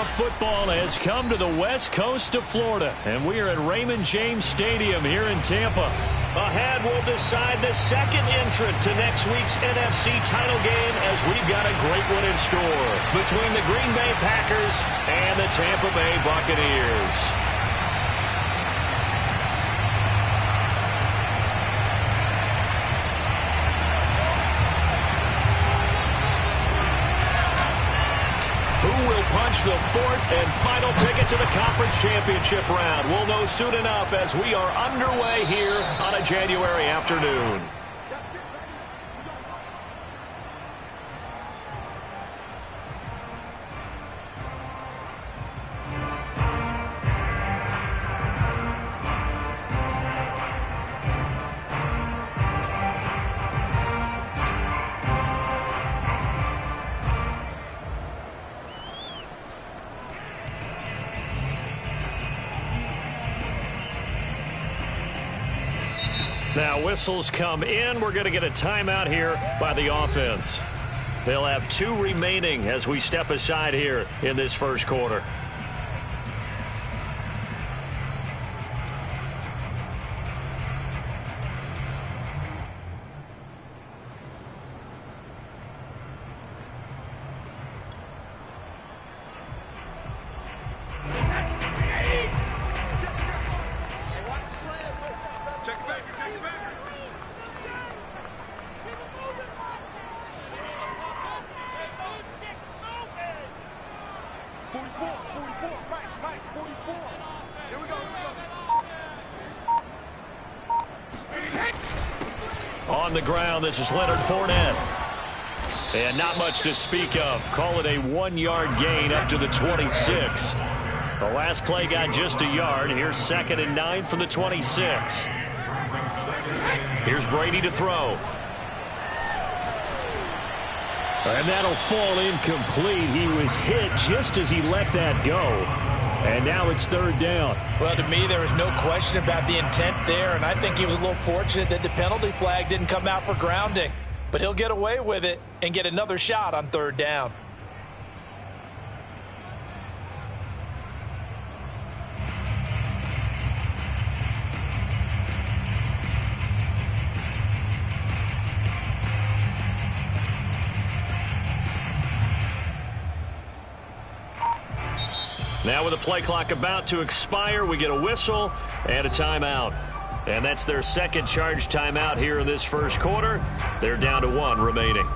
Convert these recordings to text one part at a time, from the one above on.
Playoff football has come to the west coast of Florida, and we are at Raymond James Stadium here in Tampa. Ahead, we'll decide the second entrant to next week's NFC title game, as we've got a great one in store between the Green Bay Packers and the Tampa Bay Buccaneers. Punch the fourth and final ticket to the conference championship round. We'll know soon enough as we are underway here on a January afternoon. Now whistles come in. We're going to get a timeout here by the offense. They'll have 2 remaining as we step aside here in this first quarter. On the ground, this is Leonard Fournette. And not much to speak of. Call it a 1-yard gain up to the 26. The last play got just a yard. Here's 2nd and 9 from the 26. Here's Brady to throw. And that'll fall incomplete. He was hit just as he let that go. And now it's 3rd down. Well, to me, there was no question about the intent there, and I think he was a little fortunate that the penalty flag didn't come out for grounding. But he'll get away with it and get another shot on 3rd down. Now with the play clock about to expire, we get a whistle and a timeout. And that's their second charge timeout here in this first quarter. They're down to 1 remaining.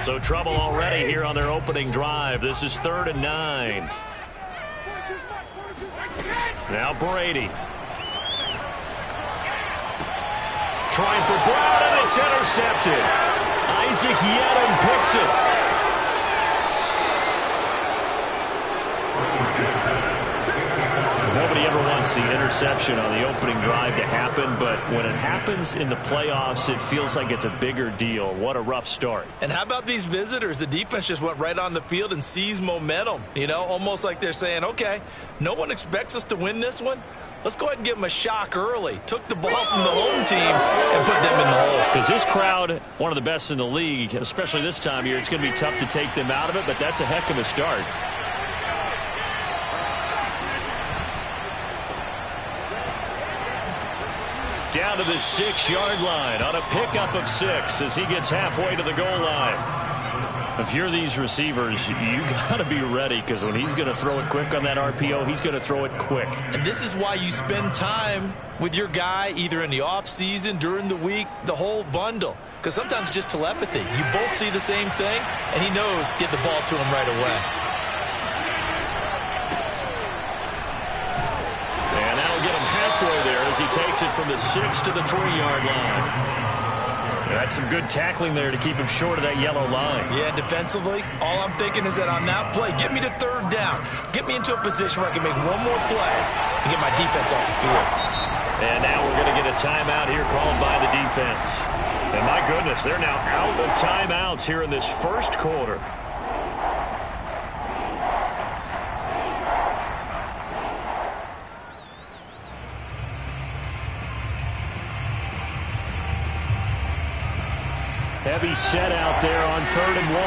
So trouble already here on their opening drive. This is 3rd and 9. Now Brady. Trying for Brown, and it's intercepted. Isaac Yedem picks it. Nobody ever wants the interception on the opening drive to happen, but when it happens in the playoffs, it feels like it's a bigger deal. What a rough start. And how about these visitors? The defense just went right on the field and seized momentum. You know, almost like they're saying, okay, no one expects us to win this one. Let's go ahead and give them a shock early. Took the ball from the home team and put them in the hole. Because this crowd, one of the best in the league, especially this time of year, it's going to be tough to take them out of it, but that's a heck of a start. Down to the 6-yard line on a pickup of 6 as he gets halfway to the goal line. If you're these receivers, you got to be ready, because when he's going to throw it quick on that RPO, he's going to throw it quick. And this is why you spend time with your guy either in the offseason, during the week, the whole bundle. Because sometimes it's just telepathy. You both see the same thing, and he knows get the ball to him right away. As he takes it from the 6 to the 3-yard line. That's some good tackling there to keep him short of that yellow line. Yeah, defensively, all I'm thinking is that on that play, get me to third down. Get me into a position where I can make one more play and get my defense off the field. And now we're going to get a timeout here called by the defense. And my goodness, they're now out of timeouts here in this first quarter. Heavy set out there on 3rd and 1.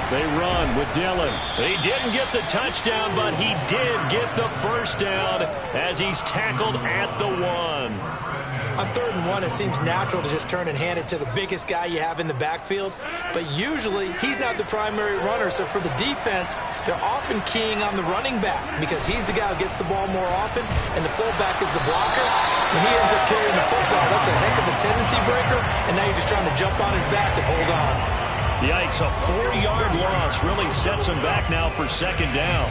They run with Dillon. He didn't get the touchdown, but he did get the first down as he's tackled at the 1. On 3rd and 1, it seems natural to just turn and hand it to the biggest guy you have in the backfield. But usually, he's not the primary runner. So for the defense, they're often keying on the running back because he's the guy who gets the ball more often, and the fullback is the blocker. When he ends up carrying the football, that's a heck of a tendency breaker, and now you're just trying to jump on his back and hold on. Yikes, a 4-yard loss really sets him back now for 2nd down.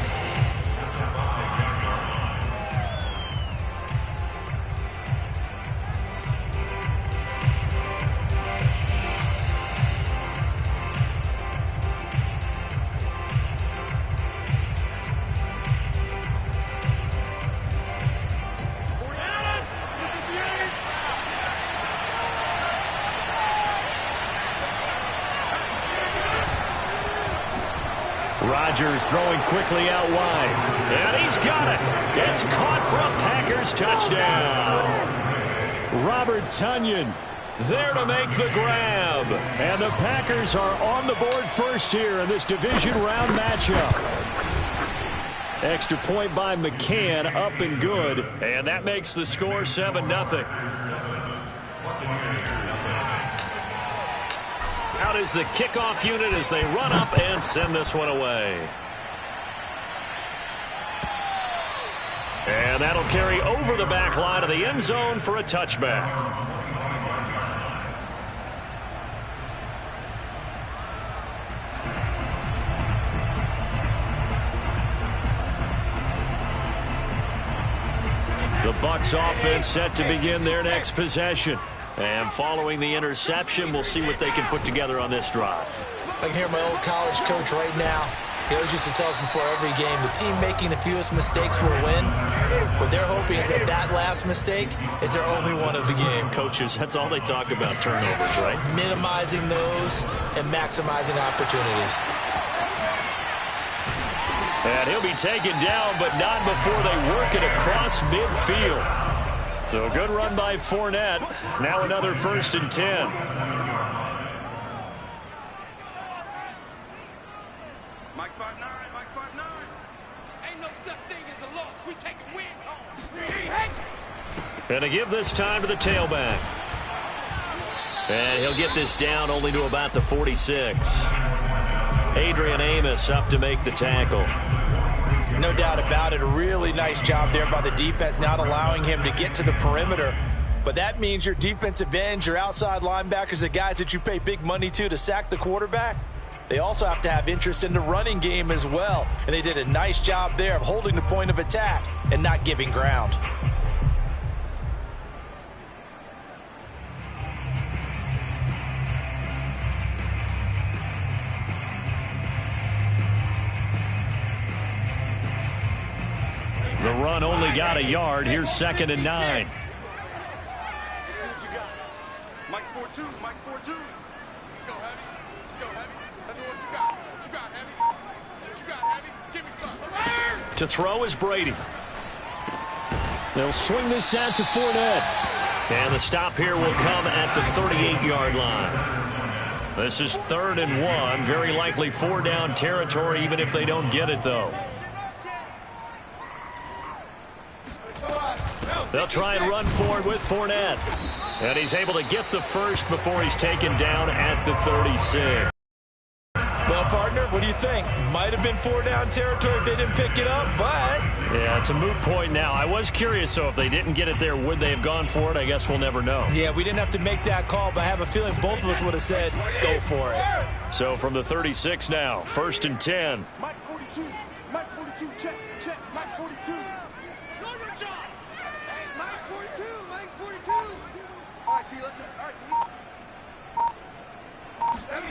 Rodgers throwing quickly out wide. And he's got it. It's caught for a Packers touchdown. Robert Tonyan there to make the grab. And the Packers are on the board first here in this division round matchup. Extra point by McCann, up and good. And that makes the score 7-0. Out is the kickoff unit as they run up and send this one away. And that'll carry over the back line of the end zone for a touchback. The Bucs offense set to begin their next possession. And following the interception, we'll see what they can put together on this drive. I can hear my old college coach right now. He always used to tell us before every game, the team making the fewest mistakes will win. What they're hoping is that that last mistake is their only one of the game. Coaches, that's all they talk about, turnovers, right? Minimizing those and maximizing opportunities. And he'll be taken down, but not before they work it across midfield. So good run by Fournette. Now another 1st and 10. Mike 5'9", Mike 5'9". Ain't no such thing as a loss. We taking wins home. And to give this time to the tailback. And he'll get this down only to about the 46. Adrian Amos up to make the tackle. No doubt about it. A really nice job there by the defense, not allowing him to get to the perimeter. But that means your defensive ends, your outside linebackers, the guys that you pay big money to sack the quarterback, they also have to have interest in the running game as well. And they did a nice job there of holding the point of attack and not giving ground. The run only got a yard. Here's 2nd and 9. Mike's 4-2. Mike's 4-2. Let's go, Heavy. Let's go, Heavy. Let me know what you got. What you got, Heavy? What you got, Heavy? Give me something. To throw is Brady. They'll swing this out to Fournette. And the stop here will come at the 38-yard line. This is 3rd and 1. Very likely 4-down territory, even if they don't get it, though. They'll try and run forward with Fournette. And he's able to get the first before he's taken down at the 36. Well, partner, what do you think? Might have been 4-down territory if they didn't pick it up, but... Yeah, it's a moot point now. I was curious, so if they didn't get it there, would they have gone for it? I guess we'll never know. Yeah, we didn't have to make that call, but I have a feeling both of us would have said, go for it. So from the 36 now, 1st and 10. Mike 42. Mike 42. Check. Check. Mike 42. Hey, Mike All right, T, let's all right,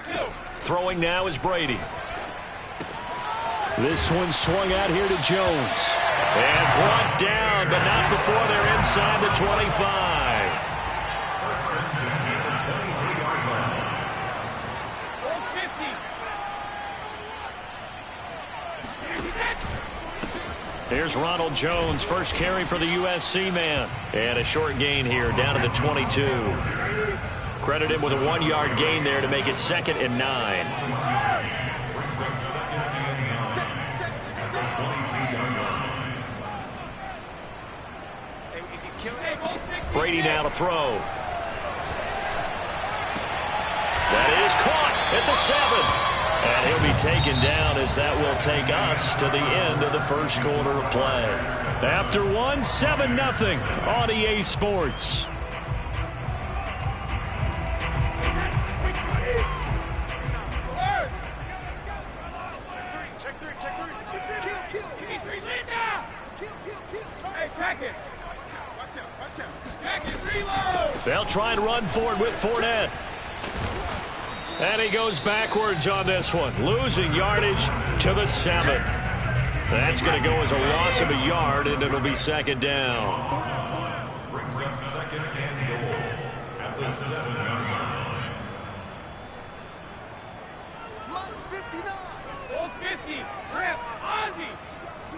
T. Throwing now is Brady. This one swung out here to Jones. And brought down, but not before they're inside the 25. Here's Ronald Jones, first carry for the USC man. And a short gain here, down to the 22. Credit him with a 1-yard gain there to make it 2nd and 9. Brady now to throw. That is caught at the 7. And he'll be taken down as that will take us to the end of the first quarter of play. After 1, 7-0 on EA Sports. Check three. Kill. Hey, check it. Watch out. Check it, reload. They'll try and run forward with Fournette. And he goes backwards on this one, losing yardage to the 7. That's going to go as a loss of a yard, and it'll be 2nd down. Brings up 2nd and goal at the 7-yard line. Line 59. 50. Rip.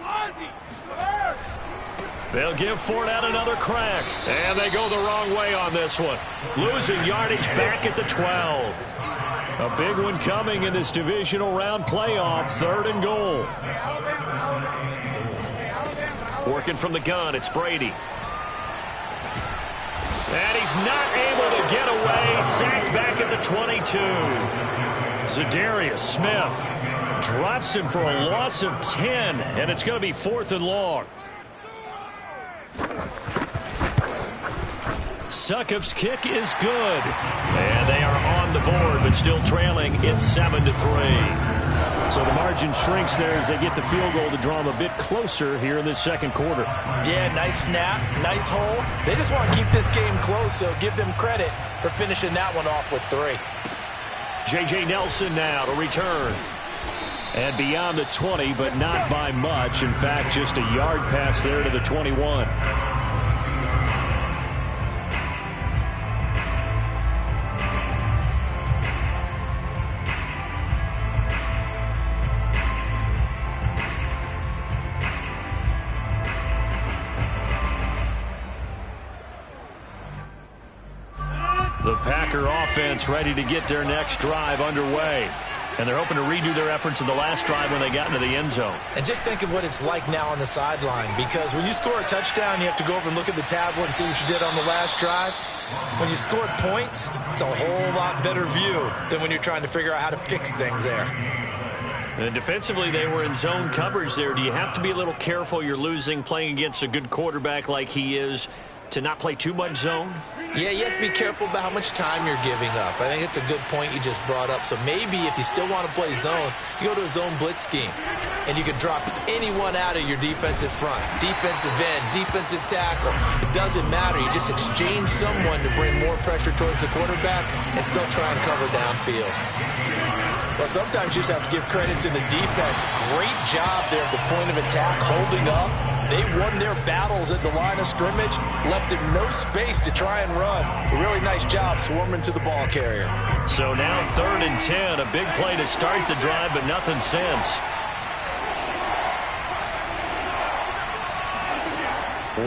Ozzy. They'll give Fournette another crack, and they go the wrong way on this one, losing yardage back at the 12. A big one coming in this divisional round playoff, 3rd and goal. Working from the gun, it's Brady. And he's not able to get away, sacked back at the 22. Za'Darius Smith drops him for a loss of 10, and it's going to be 4th and long. Succop's kick is good. And they are on the board, but still trailing. It's 7-3. So the margin shrinks there as they get the field goal to draw them a bit closer here in this second quarter. Yeah, nice snap, nice hole. They just want to keep this game close, so give them credit for finishing that one off with 3. J.J. Nelson now to return. And beyond the 20, but not by much. In fact, just a yard pass there to the 21. The Packer offense ready to get their next drive underway. And they're hoping to redo their efforts in the last drive when they got into the end zone. And just think of what it's like now on the sideline, because when you score a touchdown, you have to go over and look at the tablet and see what you did on the last drive. When you scored points, it's a whole lot better view than when you're trying to figure out how to fix things there. And defensively, they were in zone coverage there. Do you have to be a little careful? You're losing, playing against a good quarterback like he is, to not play too much zone? Yeah, you have to be careful about how much time you're giving up. I think it's a good point you just brought up. So maybe if you still want to play zone, you go to a zone blitz scheme, and you can drop anyone out of your defensive front, defensive end, defensive tackle. It doesn't matter. You just exchange someone to bring more pressure towards the quarterback and still try and cover downfield. Well, sometimes you just have to give credit to the defense. Great job there at the point of attack, holding up. They won their battles at the line of scrimmage, left them no space to try and run. A really nice job swarming to the ball carrier. So now 3rd and 10, a big play to start the drive, but nothing since.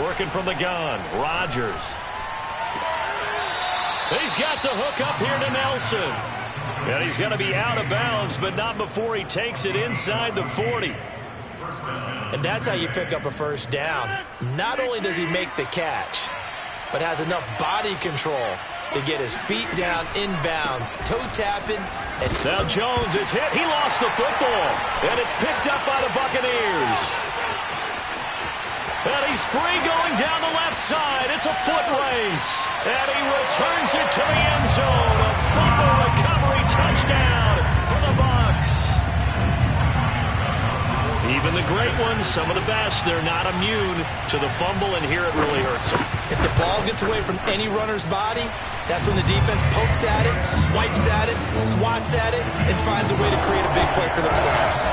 Working from the gun, Rodgers. He's got the hook up here to Nelson. And he's going to be out of bounds, but not before he takes it inside the 40. And that's how you pick up a first down. Not only does he make the catch, but has enough body control to get his feet down inbounds, toe tapping. And now Jones is hit. He lost the football, and it's picked up by the Buccaneers. And he's free going down the left side. It's a foot race. And he returns it to the end zone. A fumble recovery touchdown for the Bucs. Even the great ones, some of the best. They're not immune to the fumble, and here it really hurts them. If the ball gets away from any runner's body, that's when the defense pokes at it, swipes at it, swats at it, and finds a way to create a big play for themselves.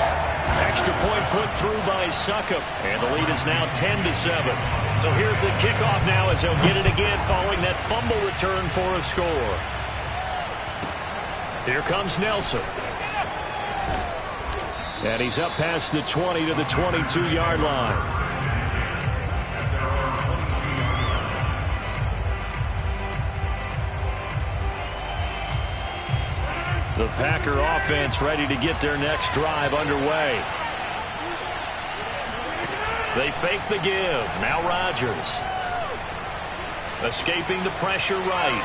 Extra point put through by Succop, and the lead is now 10-7. So here's the kickoff now as they'll get it again following that fumble return for a score. Here comes Nelson. And he's up past the 20 to the 22-yard line. The Packer offense ready to get their next drive underway. They fake the give. Now Rodgers. Escaping the pressure right.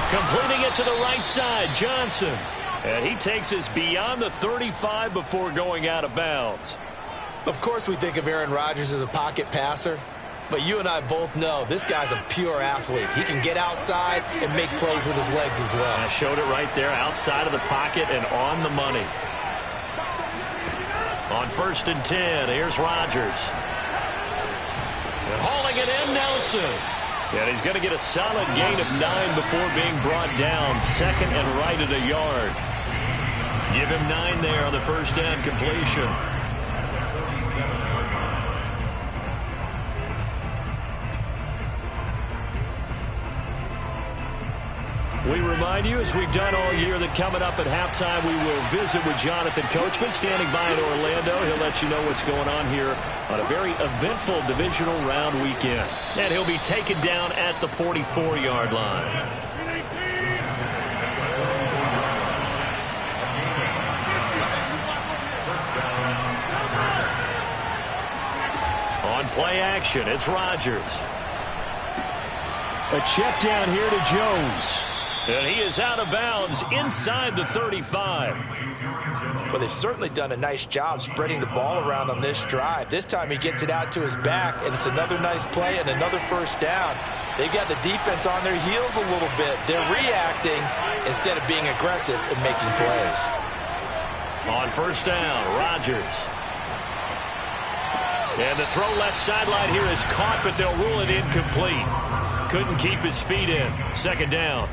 Completing it to the right side, Johnson. And he takes us beyond the 35 before going out of bounds. Of course we think of Aaron Rodgers as a pocket passer, but you and I both know this guy's a pure athlete. He can get outside and make plays with his legs as well. I showed it right there, outside of the pocket and on the money. On 1st and 10, here's Rodgers. And hauling it in, Nelson. And he's going to get a solid gain of 9 before being brought down. Second and right at a yard. Give him 9 there on the first down completion. We remind you, as we've done all year, that coming up at halftime, we will visit with Jonathan Coachman, standing by in Orlando. He'll let you know what's going on here on a very eventful divisional round weekend. And he'll be taken down at the 44-yard line. On play action, it's Rodgers. A check down here to Jones. And he is out of bounds inside the 35. Well, they've certainly done a nice job spreading the ball around on this drive. This time he gets it out to his back, and it's another nice play and another first down. They got the defense on their heels a little bit. They're reacting instead of being aggressive and making plays. On first down, Rodgers. And the throw left sideline here is caught, but they'll rule it incomplete. Couldn't keep his feet in. Second down.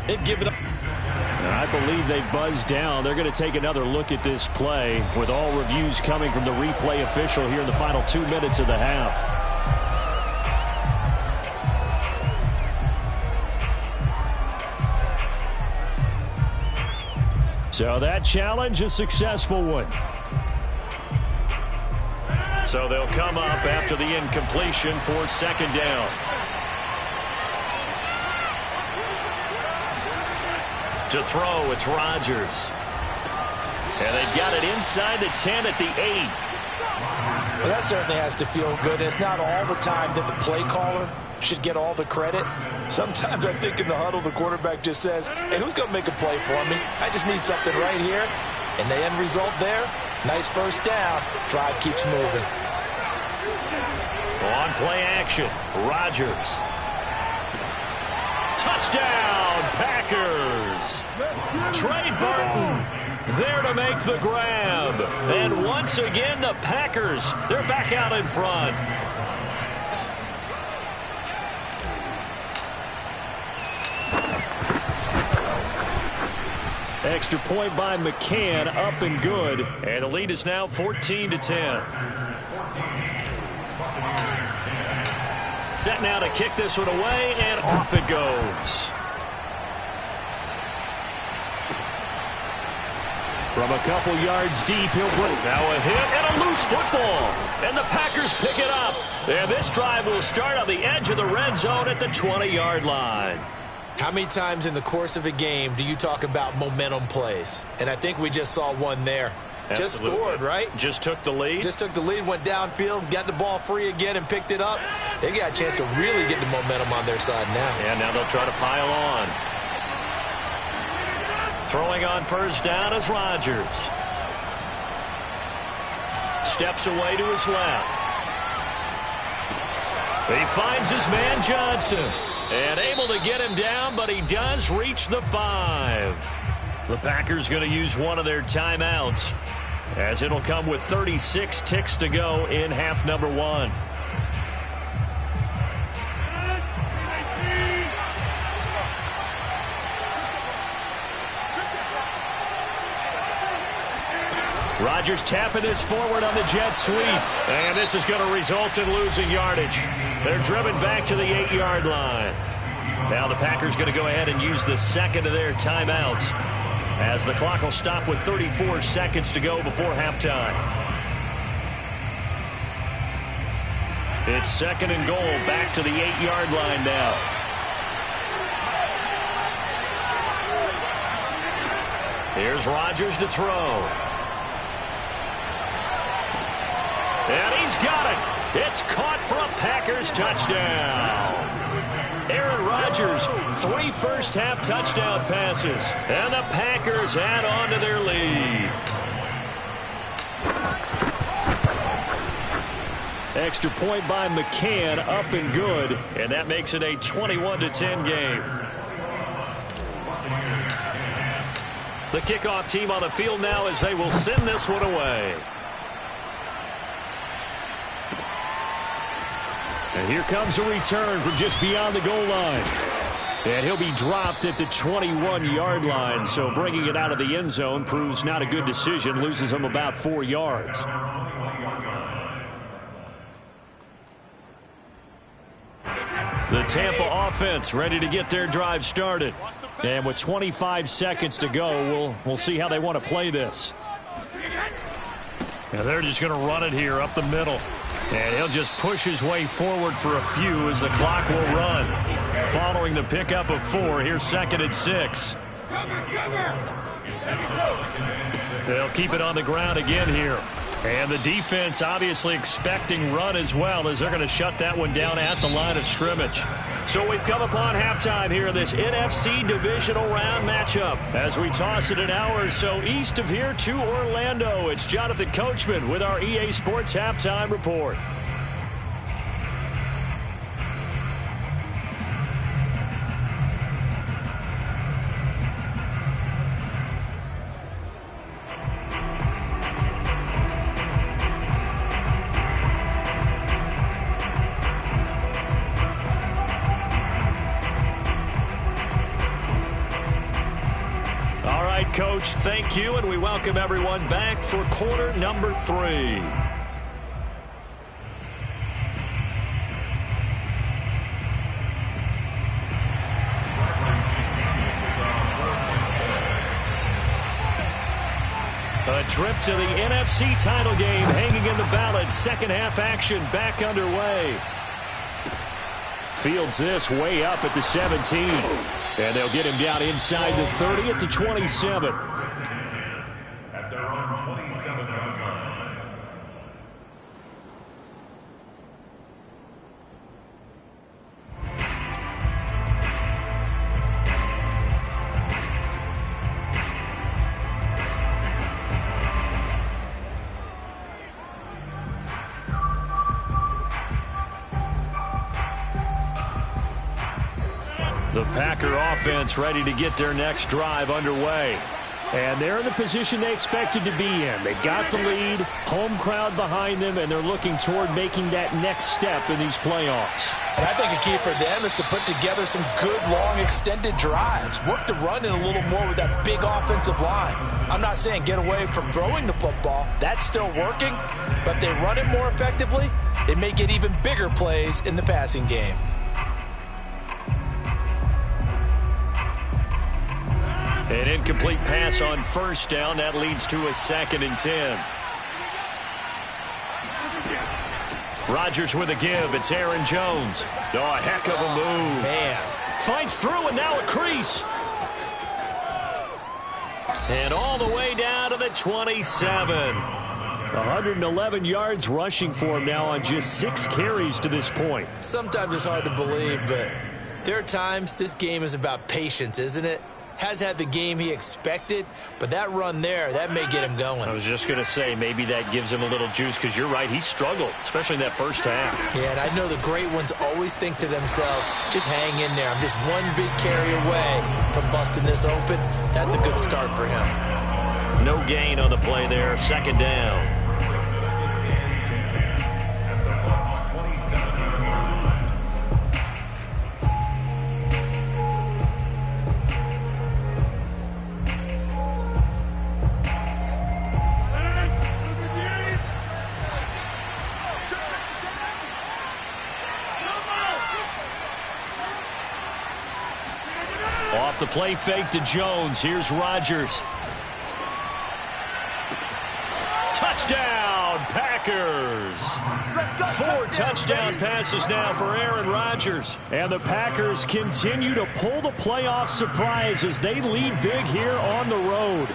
They've given up. I believe they buzzed down. They're going to take another look at this play with all reviews coming from the replay official here in the final 2 minutes of the half. So that challenge, a successful one. So they'll come up after the incompletion for second down. To throw, it's Rodgers. And they've got it inside the 10 at the 8. Well, that certainly has to feel good. It's not all the time that the play caller should get all the credit. Sometimes I think in the huddle, the quarterback just says, hey, who's going to make a play for me? I just need something right here. And the end result there, nice first down. Drive keeps moving. On play action, Rodgers. Touchdown, Packers. Trey Burton there to make the grab. And once again, the Packers, they're back out in front. Extra point by McCann, up and good. And the lead is now 14-10. Set now to kick this one away, and off it goes. From a couple yards deep, he'll put it. Now a hit and a loose football. And the Packers pick it up. And this drive will start on the edge of the red zone at the 20-yard line. How many times in the course of a game do you talk about momentum plays? And I think we just saw one there. Absolutely. Just scored, right? Just took the lead. Just took the lead, went downfield, got the ball free again, and picked it up. They got a chance to really get the momentum on their side now. And now they'll try to pile on. Throwing on first down is Rodgers. Steps away to his left. He finds his man Johnson. And able to get him down, but he does reach the 5. The Packers going to use one of their timeouts. as it'll come with 36 ticks to go in half number one. Rodgers tapping this forward on the jet sweep. And this is going to result in losing yardage. They're driven back to the 8-yard line. Now the Packers going to go ahead and use the second of their timeouts, as the clock will stop with 34 seconds to go before halftime. It's second and goal, back to the 8-yard line now. Here's Rodgers to throw. And he's got it. It's caught for a Packers touchdown. Aaron Rodgers, 3 first-half touchdown passes. And the Packers add on to their lead. Extra point by McCann, up and good. And that makes it a 21-10 game. The kickoff team on the field now as they will send this one away. And here comes a return from just beyond the goal line. And he'll be dropped at the 21-yard line. So bringing it out of the end zone proves not a good decision. Loses him about 4 yards. The Tampa offense ready to get their drive started. And with 25 seconds to go, we'll see how they want to play this. And they're just going to run it here up the middle. And he'll just push his way forward for a few as the clock will run. Following the pickup of 4, here's second and 6. They'll keep it on the ground again here. And the defense obviously expecting run as well, as they're going to shut that one down at the line of scrimmage. So we've come upon halftime here in this NFC divisional round matchup. As we toss it an hour or so east of here to Orlando, it's Jonathan Coachman with our EA Sports Halftime Report. Coach, thank you, and we welcome everyone back for quarter number 3. A trip to the NFC title game hanging in the balance. Second half action back underway. Fields this way up at the 17. And they'll get him down inside the 30 at the 27. At their own 27-yard line. The Packer offense ready to get their next drive underway. And they're in the position they expected to be in. They've got the lead, home crowd behind them, and they're looking toward making that next step in these playoffs. And I think a key for them is to put together some good, long, extended drives. Work the run in a little more with that big offensive line. I'm not saying get away from throwing the football. That's still working. But they run it more effectively, it may get even bigger plays in the passing game. An incomplete pass on first down. That leads to a 2nd and 10. Rodgers with a give. It's Aaron Jones. Oh, a heck of a move. Man. Fights through and now a crease. And all the way down to the 27. 111 yards rushing for him now on just 6 carries to this point. Sometimes it's hard to believe, but there are times this game is about patience, isn't it? Has had the game he expected, but that run there, that may get him going. I was just going to say, maybe that gives him a little juice, because you're right, he struggled, especially in that first half. Yeah, and I know the great ones always think to themselves, just hang in there. I'm just one big carry away from busting this open. That's a good start for him. No gain on the play there. Second down. Second and 10 at the Bucs 27-yard line. Off the play fake to Jones. Here's Rodgers. Touchdown, Packers. Let's go. 4 touchdown passes now for Aaron Rodgers. And the Packers continue to pull the playoff surprise as they lead big here on the road.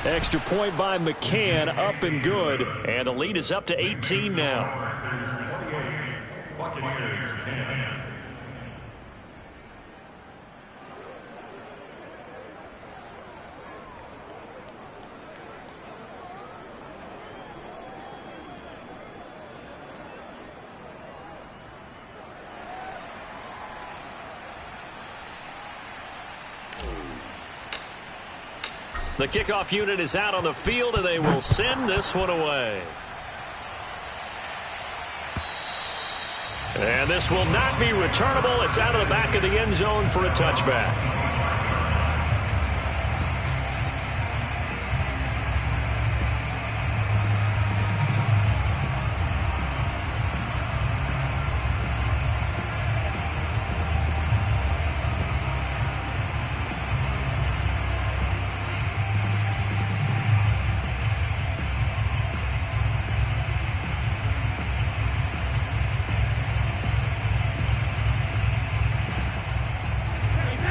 Extra point by McCann, up and good. And the lead is up to 18 now. Packers 28, Buccaneers 10. The kickoff unit is out on the field, and they will send this one away. And this will not be returnable. It's out of the back of the end zone for a touchback.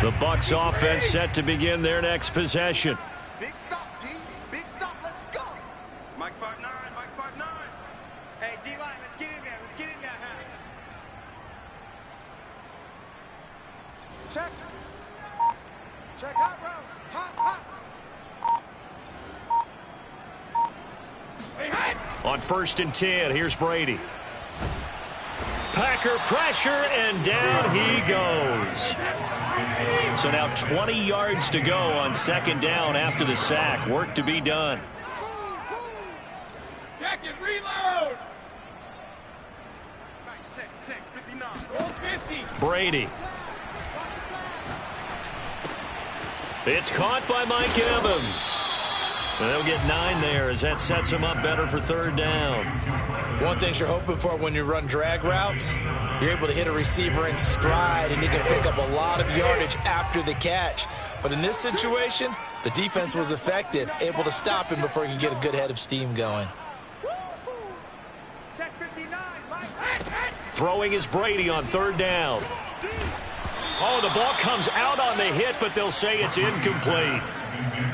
The Bucs offense set to begin their next possession. Big stop, D. Big stop. Let's go. Mike's 5'9". Mike's 5'9". Hey, D-line, let's get in there. Let's get in there, huh? Check. Check. Hot route. Hot. Hey, hot! On 1st and 10, here's Brady. Packer pressure, and down he goes. So now 20 yards to go on 2nd down after the sack. Work to be done. Check it, reload! Check. 59. Roll 50. Brady. It's caught by Mike Evans. And they'll get 9 there as that sets him up better for 3rd down. One thing you're hoping for when you run drag routes, you're able to hit a receiver in stride, and he can pick up a lot of yardage after the catch. But in this situation, the defense was effective, able to stop him before he could get a good head of steam going. Check 59, Mike. Throwing is Brady on 3rd down. Oh, the ball comes out on the hit, but they'll say it's incomplete.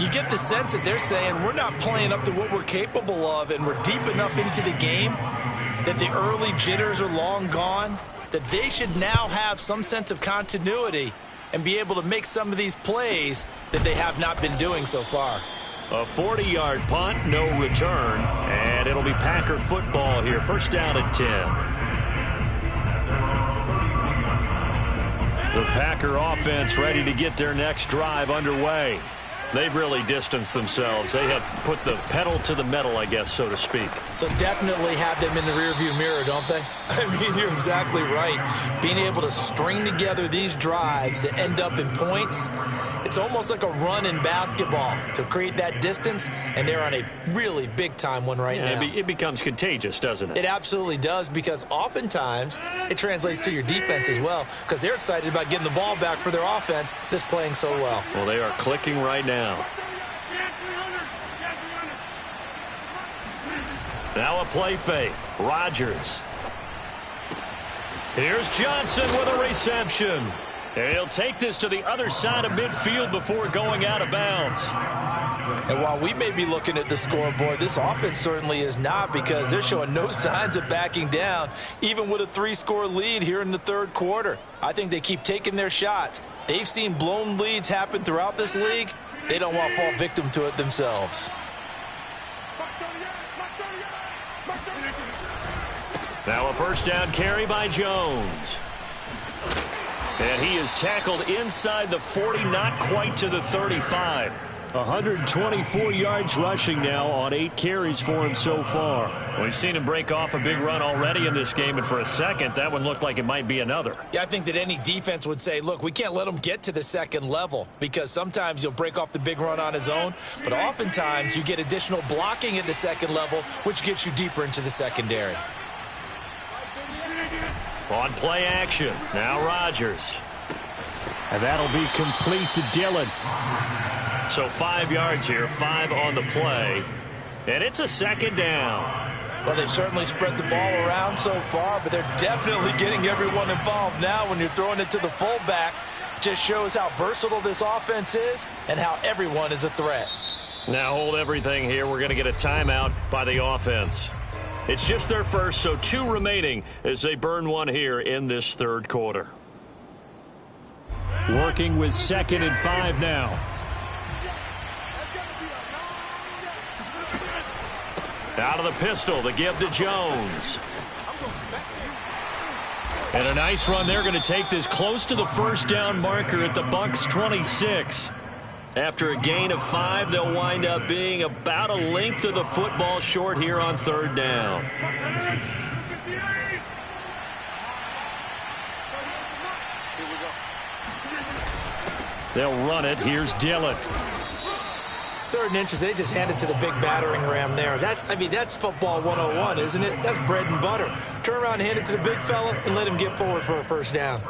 You get the sense that they're saying we're not playing up to what we're capable of, and we're deep enough into the game that the early jitters are long gone, that they should now have some sense of continuity and be able to make some of these plays that they have not been doing so far. A 40-yard punt, no return, and it'll be Packer football here. 1st down and 10. The Packer offense ready to get their next drive underway. They've really distanced themselves. They have put the pedal to the metal, I guess, so to speak. So definitely have them in the rearview mirror, don't they? I mean, you're exactly right. Being able to string together these drives that end up in points, it's almost like a run in basketball to create that distance, and they're on a really big-time one right now. It becomes contagious, doesn't it? It absolutely does, because oftentimes it translates to your defense as well, because they're excited about getting the ball back for their offense that's playing so well. Well, they are clicking right now. Now a play fake. Rodgers. Here's Johnson with a reception. And he'll take this to the other side of midfield before going out of bounds. And while we may be looking at the scoreboard, this offense certainly is not, because they're showing no signs of backing down, even with a 3-score lead here in the 3rd quarter. I think they keep taking their shots. They've seen blown leads happen throughout this league. They don't want to fall victim to it themselves. Now a 1st down carry by Jones. And he is tackled inside the 40, not quite to the 35. 124 yards rushing now on 8 carries for him so far. We've seen him break off a big run already in this game, and for a second, that one looked like it might be another. Yeah, I think that any defense would say, look, we can't let him get to the second level, because sometimes he'll break off the big run on his own, but oftentimes you get additional blocking at the second level, which gets you deeper into the secondary. On play action, now Rodgers. And that'll be complete to Dillon. So 5 yards here, 5 on the play. And it's a second down. Well, they've certainly spread the ball around so far, but they're definitely getting everyone involved now when you're throwing it to the fullback. Just shows how versatile this offense is and how everyone is a threat. Now hold everything here. We're going to get a timeout by the offense. It's just their first, so 2 remaining as they burn one here in this third quarter. Working with 2nd and 5 now. Out of the pistol, the give to Jones. And a nice run. They're going to take this close to the first down marker at the Bucs 26. After a gain of 5, they'll wind up being about a length of the football short here on 3rd down. They'll run it. Here's Dillon. 3rd and inches, they just hand it to the big battering ram there. That's football 101, isn't it? That's bread and butter. Turn around and hand it to the big fella and let him get forward for a first down.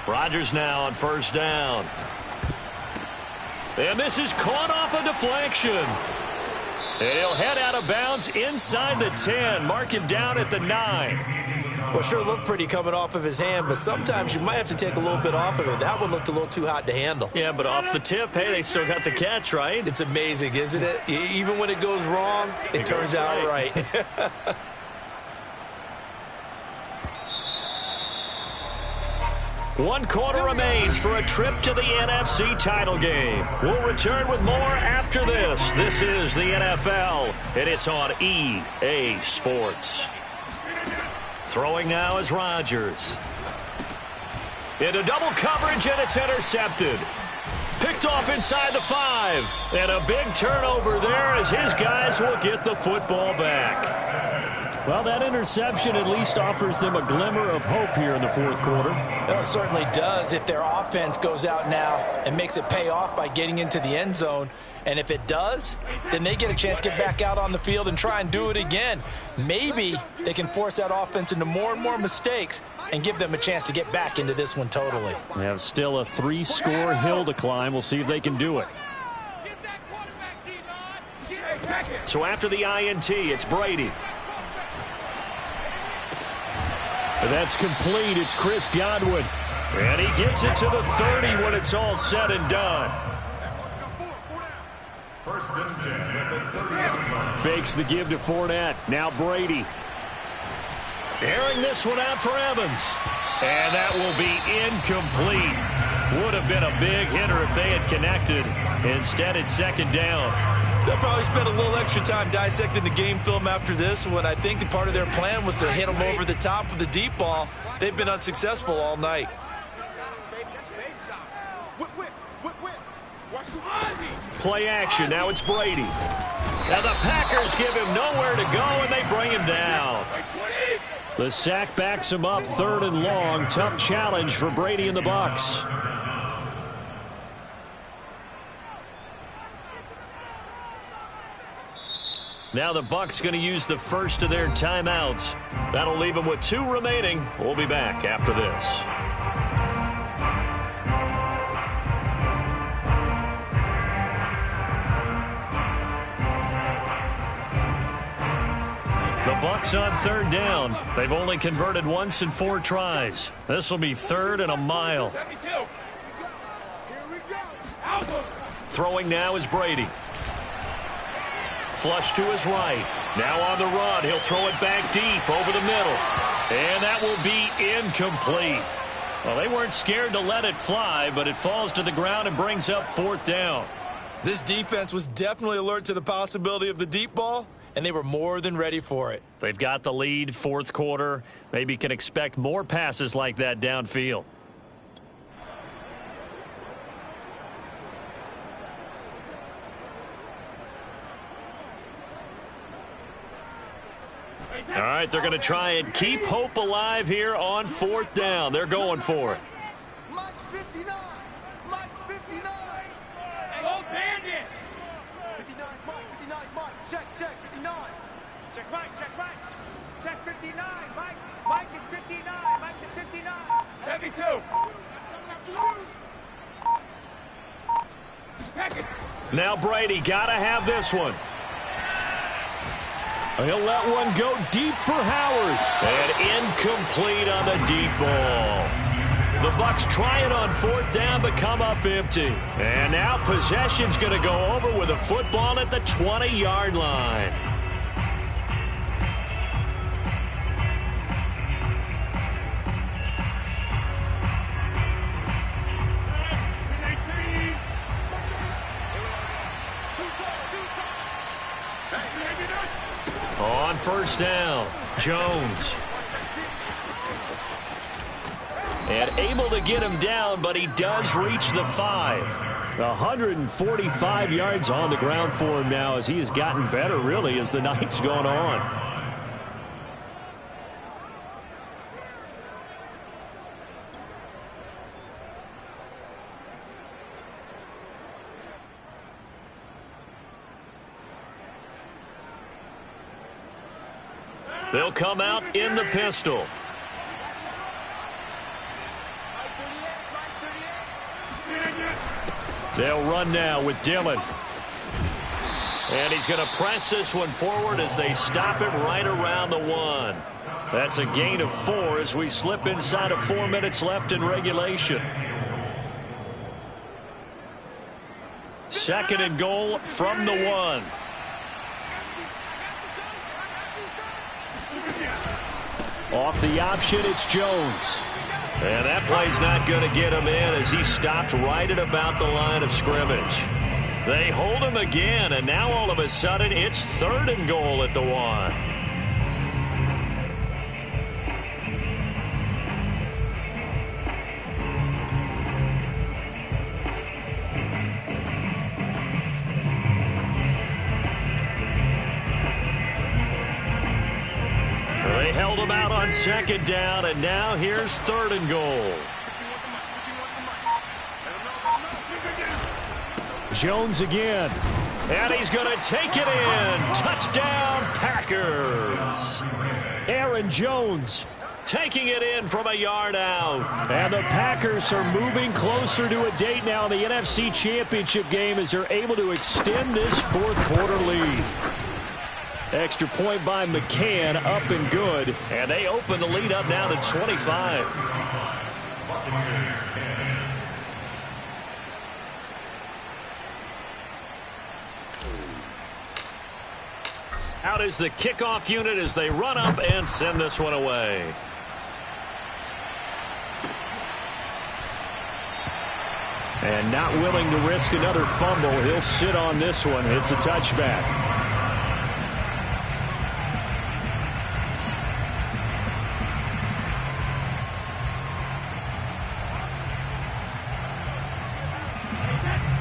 Rodgers now on 1st down. And this is caught off a deflection. And he'll head out of bounds inside the 10. Mark him down at the 9. Well, sure looked pretty coming off of his hand, but sometimes you might have to take a little bit off of it. That one looked a little too hot to handle. Yeah, but off the tip, hey, they still got the catch, right? It's amazing, isn't it? Even when it goes wrong, it turns out right. 1 quarter remains for a trip to the NFC title game. We'll return with more after this. This is the NFL, and it's on EA Sports. Throwing now is Rodgers. Into double coverage, and it's intercepted. Picked off inside the 5. And a big turnover there as his guys will get the football back. Well, that interception at least offers them a glimmer of hope here in the 4th quarter. Well, it certainly does if their offense goes out now and makes it pay off by getting into the end zone. And if it does, then they get a chance to get back out on the field and try and do it again. Maybe they can force that offense into more and more mistakes and give them a chance to get back into this one totally. They have still a 3-score hill to climb. We'll see if they can do it. So after the INT, it's Brady. That's complete. It's Chris Godwin. And he gets it to the 30 when it's all said and done. 1st and 10 at the 30-yard line. Fakes the give to Fournette. Now Brady. Airing this one out for Evans. And that will be incomplete. Would have been a big hitter if they had connected. Instead, it's 2nd down. They'll probably spend a little extra time dissecting the game film after this one. I think that part of their plan was to hit them over the top of the deep ball. They've been unsuccessful all night. Play action. Now it's Brady. Now the Packers give him nowhere to go, and they bring him down. The sack backs him up 3rd and long. Tough challenge for Brady and the Bucs. Now the Bucs going to use the first of their timeouts. That'll leave them with 2 remaining. We'll be back after this. The Bucs on 3rd down. They've only converted once in 4 tries. This will be 3rd and a mile. Throwing now is Brady. flush to his right. Now on the run, he'll throw it back deep over the middle. And that will be incomplete. Well, they weren't scared to let it fly, but it falls to the ground and brings up 4th down. This defense was definitely alert to the possibility of the deep ball, and they were more than ready for it. They've got the lead, 4th quarter. Maybe can expect more passes like that downfield. All right, they're going to try and keep hope alive here on 4th down. They're going for it. Mike 59. Mike 59. Go Bandit! 59 Mike. 59 Mike. Check. 59. Check Mike, check Mike. Check 59, Mike. Mike is 59. Mike is 59. Heavy 2. Now Brady got to have this one. He'll let one go deep for Howard. And incomplete on the deep ball. The Bucs try it on 4th down, but come up empty. And now possession's going to go over with a football at the 20-yard line. On 1st down, Jones. And able to get him down, but he does reach the 5. 145 yards on the ground for him now as he has gotten better, really, as the night's gone on. They'll come out in the pistol. They'll run now with Dillon. And he's going to press this one forward as they stop it right around the 1. That's a gain of 4 as we slip inside of 4 minutes left in regulation. 2nd and goal from the 1. Off the option, it's Jones. And that play's not going to get him in as he stopped right at about the line of scrimmage. They hold him again, and now all of a sudden it's 3rd and goal at the 1. They held him out on 2nd down, and now here's 3rd and goal. Jones again. And he's going to take it in. Touchdown, Packers. Aaron Jones taking it in from a yard out. And the Packers are moving closer to a date now in the NFC Championship game as they're able to extend this 4th quarter lead. Extra point by McCann, up and good. And they open the lead up now to 25. Out is the kickoff unit as they run up and send this one away. And not willing to risk another fumble. He'll sit on this one. It's a touchback.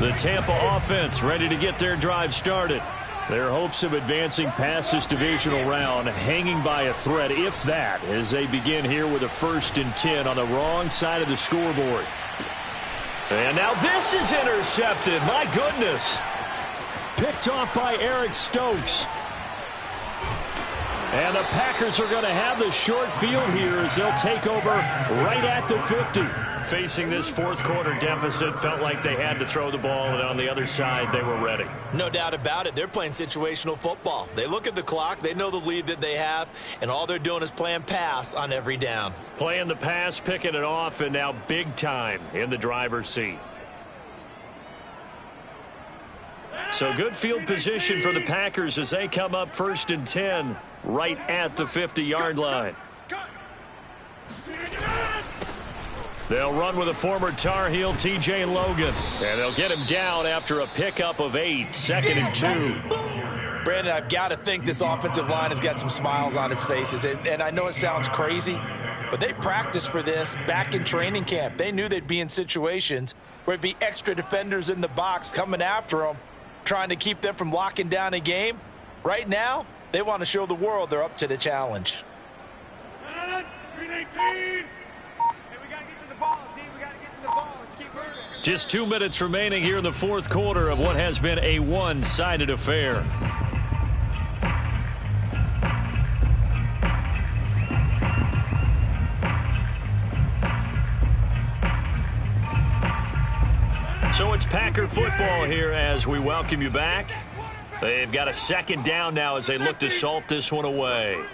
The Tampa offense ready to get their drive started. Their hopes of advancing past this divisional round hanging by a thread, if that, as they begin here with a 1st and 10 on the wrong side of the scoreboard. And now this is intercepted. My goodness. Picked off by Eric Stokes. And the Packers are going to have the short field here as they'll take over right at the 50. Facing this 4th quarter deficit, felt like they had to throw the ball, and on the other side, they were ready. No doubt about it. They're playing situational football. They look at the clock, they know the lead that they have, and all they're doing is playing pass on every down. Playing the pass, picking it off, and now big time in the driver's seat. So good field position for the Packers as they come up 1st and 10 right at the 50-yard line. They'll run with a former Tar Heel, T.J. Logan. And they'll get him down after a pickup of 8, 2nd and 2. Brandon, I've got to think this offensive line has got some smiles on its faces. And I know it sounds crazy, but they practiced for this back in training camp. They knew they'd be in situations where it'd be extra defenders in the box coming after them, trying to keep them from locking down a game. Right now, they want to show the world they're up to the challenge. Just 2 minutes remaining here in the 4th quarter of what has been a one-sided affair. So it's Packer football here as we welcome you back. They've got a 2nd down now as they look to salt this one away.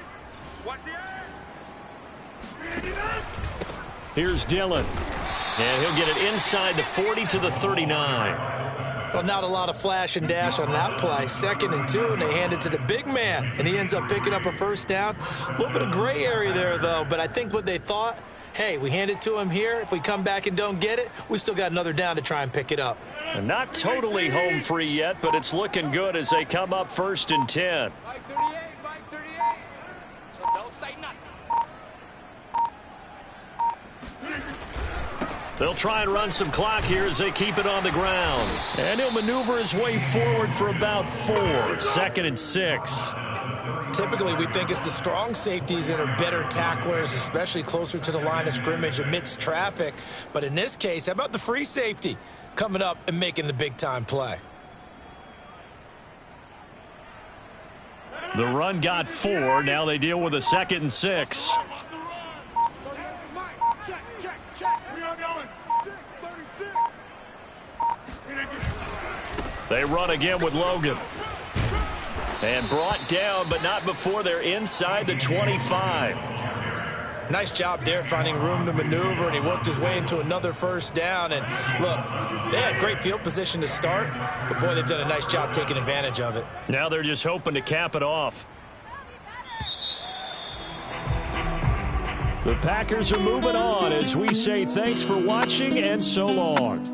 Here's Dillon. And he'll get it inside the 40 to the 39. Well, not a lot of flash and dash on that play. 2nd and 2, and they hand it to the big man. And he ends up picking up a 1st down. A little bit of gray area there, though. But I think what they thought, hey, we hand it to him here. If we come back and don't get it, we still got another down to try and pick it up. And not totally home free yet, but it's looking good as they come up 1st and 10. Mike 38, Mike 38. So don't say nothing. They'll try and run some clock here as they keep it on the ground. And he'll maneuver his way forward for about 4. 2nd and 6. Typically, we think it's the strong safeties that are better tacklers, especially closer to the line of scrimmage amidst traffic. But in this case, how about the free safety coming up and making the big-time play? The run got 4. Now they deal with a 2nd and 6. They run again with Logan. And brought down, but not before they're inside the 25. Nice job there finding room to maneuver, and he worked his way into another 1st down. And look, they had great field position to start, but boy, they've done a nice job taking advantage of it. Now they're just hoping to cap it off. The Packers are moving on as we say thanks for watching and so long.